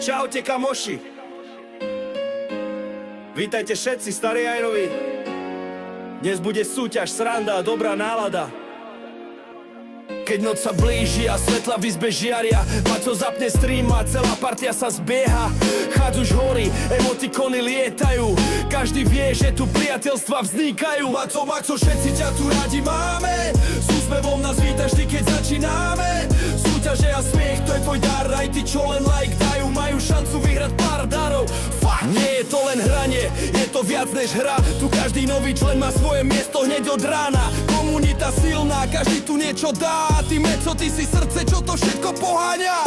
Čaute kamoši. Vítajte všetci, starí aj noví. Dnes bude súťaž, sranda a dobrá nálada. Keď noc sa blíži a svetla v izbe žiaria, Maco zapne stream a celá partia sa zbieha. Chádzuš hory, emotikony lietajú, každý vie, že tu priateľstva vznikajú. Maco, všetci ťa tu radi máme, s úsmevom nás vítaš ty, keď začíname. Súťaže a smiech, to je tvoj dar, aj tí, čo len like dajú, majú šancu vyhrať pár darov. Fuck! Nie je to len hranie, je to viac než hra, tu každý nový člen má svoje miesto hneď od rána. Komunita silná, každý tu niečo dá, a ty Meco, ty si srdce, čo to všetko poháňa.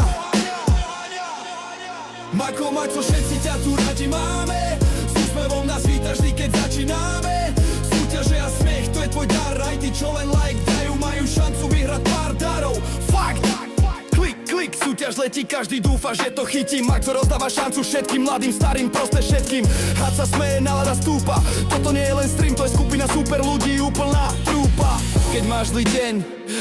Maco, všetci ťa tu radi máme, s úsmevom nás vítaš vždy, keď začíname. Súťaže a smiech, to je tvoj dar, aj tí, čo len like dajú, majú šancu vyhrať pár darov. Fuck! Klik, súťaž letí, každý dúfa, že to chytí. Maco rozdáva šancu všetkým, mladým, starým, proste všetkým. Had sa smeje, nálada stúpa, toto nie je len stream, to je skupina super ľudí, úplná trúpa. Keď máš zlý deň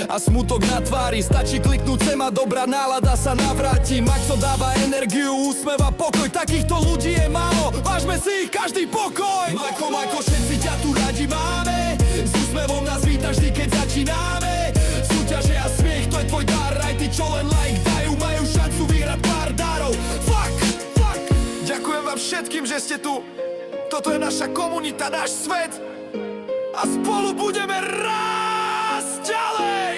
a smutok na tvári, stačí kliknúť sem a dobrá nálada sa navráti. Maco dáva energiu, úsmev a pokoj, takýchto ľudí je málo, vážme si ich každý pokoj. Maco, všetci ťa tu radi máme, s úsmevom nás vítaš vždy, keď začíname. Súťaže a smiech, to je tvoj dar, aj tí, čo len like dajú, majú šancu vyhrať pár darov. Fuck! Ďakujem vám všetkým, že ste tu. Toto je naša komunita, náš svet a spolu budeme rásť ďalej.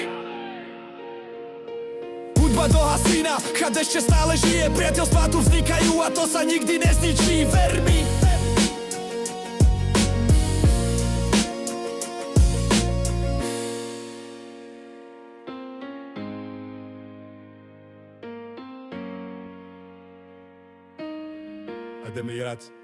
Hudba do hasína, chat ešte stále žije, priateľstvá tu vznikajú a to sa nikdy nezničí, ver mi. Ideme hrať.